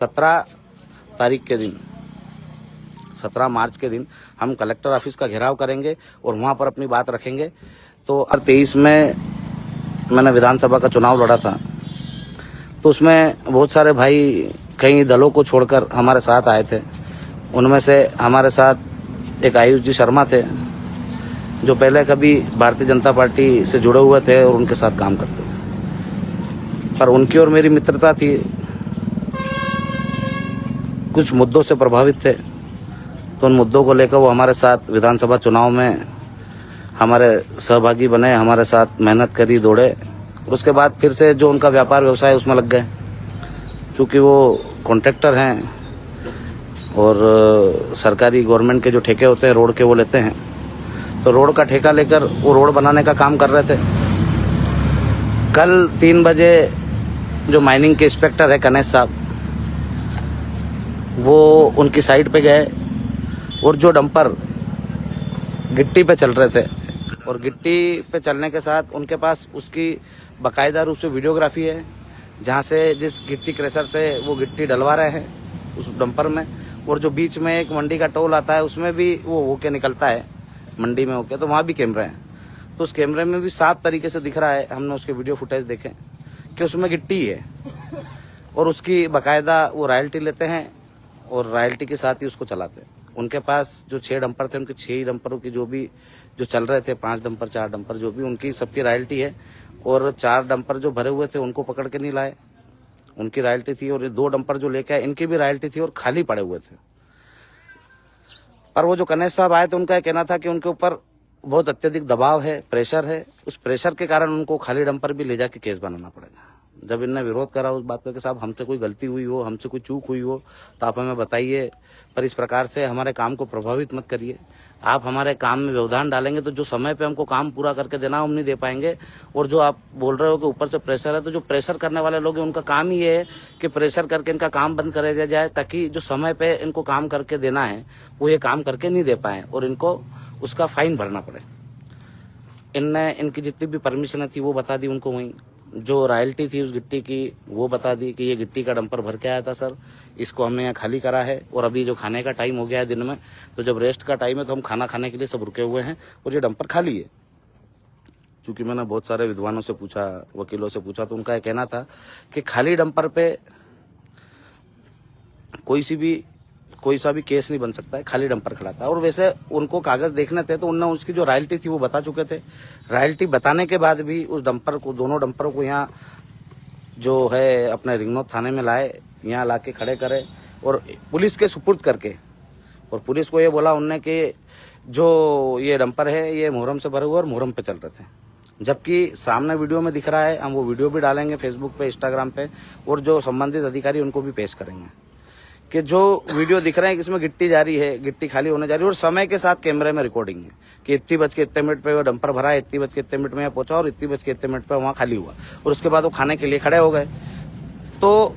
17 तारीख के दिन 17 मार्च के दिन हम कलेक्टर ऑफिस का घेराव करेंगे और वहाँ पर अपनी बात रखेंगे। तो 23 में मैंने विधानसभा का चुनाव लड़ा था, तो उसमें बहुत सारे भाई कई दलों को छोड़कर हमारे साथ आए थे। उनमें से हमारे साथ एक आयुष जी शर्मा थे, जो पहले कभी भारतीय जनता पार्टी से जुड़े हुए थे और उनके साथ काम करते थे, पर उनकी और मेरी मित्रता थी, कुछ मुद्दों से प्रभावित थे, तो उन मुद्दों को लेकर वो हमारे साथ विधानसभा चुनाव में हमारे सहभागी बने, हमारे साथ मेहनत करी, दौड़े। और उसके बाद फिर से जो उनका व्यापार व्यवसाय उसमें लग गए, क्योंकि वो कॉन्ट्रैक्टर हैं और सरकारी गवर्नमेंट के जो ठेके होते हैं रोड के वो लेते हैं, तो रोड का ठेका लेकर वो रोड बनाने का काम कर रहे थे। कल 3 बजे जो माइनिंग के इंस्पेक्टर है गणेश साहब, वो उनकी साइट पे गए और जो डंपर गिट्टी पे चल रहे थे और गिट्टी पे चलने के साथ उनके पास उसकी बाकायदा रूप से वीडियोग्राफी है, जहाँ से जिस गिट्टी क्रेशर से वो गिट्टी डलवा रहे हैं उस डंपर में, और जो बीच में एक मंडी का टोल आता है उसमें भी वो होके निकलता है मंडी में होके, तो वहाँ भी कैमरे हैं। तो उस कैमरे में भी साफ तरीके से दिख रहा है, हमने उसके वीडियो फुटेज देखे, कि उसमें गिट्टी है और उसकी बाकायदा वो रॉयल्टी लेते हैं और रॉयल्टी के साथ ही उसको चलाते हैं। उनके पास जो 6 डंपर थे, उनके 6 डंपरों की जो चल रहे थे, 5 डंपर 4 डंपर जो भी, उनकी सबकी रॉयल्टी है। और 4 डंपर जो भरे हुए थे उनको पकड़ के नहीं लाए, उनकी रॉयल्टी थी। और ये 2 डंपर जो लेके आए इनकी भी रॉयल्टी थी और खाली पड़े हुए थे। पर वो जो गणेश साहब आए थे, उनका यह कहना था कि उनके ऊपर बहुत अत्यधिक दबाव है, प्रेशर है, उस प्रेशर के कारण उनको खाली डंपर भी ले जाके केस बनाना पड़ेगा। जब इनने विरोध करा उस बात का कि साहब हमसे कोई गलती हुई हो, हमसे कोई चूक हुई हो तो आप हमें बताइए, पर इस प्रकार से हमारे काम को प्रभावित मत करिए। आप हमारे काम में व्यवधान डालेंगे तो जो समय पे हमको काम पूरा करके देना हम नहीं दे पाएंगे। और जो आप बोल रहे हो कि ऊपर से प्रेशर है, तो जो प्रेशर करने वाले लोग हैं उनका काम ही ये है कि प्रेशर करके इनका काम बंद कर दिया जाए, ताकि जो समय पे इनको काम करके देना है वो ये काम करके नहीं दे पाए और इनको उसका फाइन भरना पड़े। इनने इनकी जितनी भी परमिशन थी वो बता दी उनको, वहीं जो रॉयल्टी थी उस गिट्टी की वो बता दी कि ये गिट्टी का डंपर भर के आया था सर, इसको हमने यहाँ खाली करा है और अभी जो खाने का टाइम हो गया है दिन में, तो जब रेस्ट का टाइम है तो हम खाना खाने के लिए सब रुके हुए हैं और ये डंपर खाली है। क्योंकि मैंने बहुत सारे विद्वानों से पूछा, वकीलों से पूछा, तो उनका यह कहना था कि खाली डंपर पे कोई सा भी केस नहीं बन सकता है, खाली डंपर खड़ा था। और वैसे उनको कागज देखने थे तो उन्होंने उसकी जो रॉयल्टी थी वो बता चुके थे। रॉयल्टी बताने के बाद भी उस डंपर को, दोनों डंपरों को यहाँ जो है अपने रिंगनौद थाने में लाए, यहाँ ला के खड़े करे और पुलिस के सुपुर्द करके, और पुलिस को ये बोला उनने कि जो ये डंपर है ये मुहर्रम से भरे हुए और मुहर्रम पे चल रहे थे। जबकि सामने वीडियो में दिख रहा है, हम वो वीडियो भी डालेंगे फेसबुक पे, इंस्टाग्राम पे, और जो संबंधित अधिकारी उनको भी पेश करेंगे कि जो वीडियो दिख रहे हैं कि इसमें गिट्टी जा रही है, गिट्टी खाली होने जा रही है, और समय के साथ कैमरे में रिकॉर्डिंग है कि 1:03 पे वो डंपर भरा है, 1:03 में यहाँ पहुंचा और 1:03 पे वहाँ खाली हुआ, और उसके बाद वो खाने के लिए खड़े हो गए। तो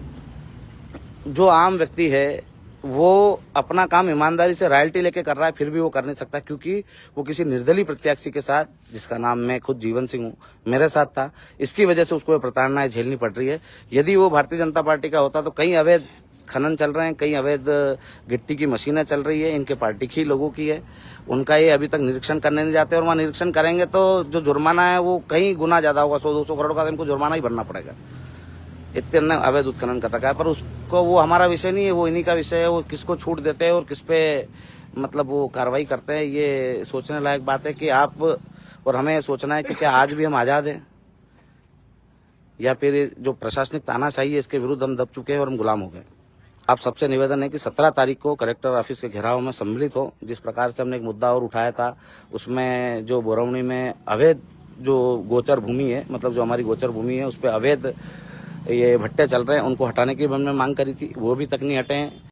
जो आम व्यक्ति है वो अपना काम ईमानदारी से रॉयल्टी लेके कर रहा है, फिर भी वो कर नहीं सकता, क्योंकि वो किसी निर्दलीय प्रत्याशी के साथ, जिसका नाम मैं खुद जीवन सिंह हूँ, मेरे साथ था, इसकी वजह से उसको प्रताड़नाएं झेलनी पड़ रही है। यदि वो भारतीय जनता पार्टी का होता तो कई अवैध खनन चल रहे हैं, कई अवैध गिट्टी की मशीनें चल रही है, इनके पार्टी की लोगों की है, उनका ये अभी तक निरीक्षण करने नहीं जाते, और वहाँ निरीक्षण करेंगे तो जो जुर्माना है वो कई गुना ज्यादा होगा, 100-200 करोड़ का इनको जुर्माना ही भरना पड़ेगा। इतने अवैध उत्खनन कर रखा है, पर उसको, वो हमारा विषय नहीं है, वो इन्हीं का विषय है। वो किसको छूट देते हैं और किस पे मतलब वो कार्रवाई करते हैं, ये सोचने लायक बात है कि आप और हमें सोचना है कि क्या आज भी हम आजाद हैं, या फिर जो प्रशासनिक तानाशाही है इसके विरुद्ध हम दब चुके हैं और हम गुलाम हो गए। आप सबसे निवेदन है कि 17 तारीख को कलेक्टर ऑफिस के घेराव में सम्मिलित हो। जिस प्रकार से हमने एक मुद्दा और उठाया था, उसमें जो बोरवनी में अवैध जो गोचर भूमि है, मतलब जो हमारी गोचर भूमि है उस पर अवैध ये भट्टे चल रहे हैं, उनको हटाने की भी हमने मांग करी थी, वो भी तक नहीं हटे हैं।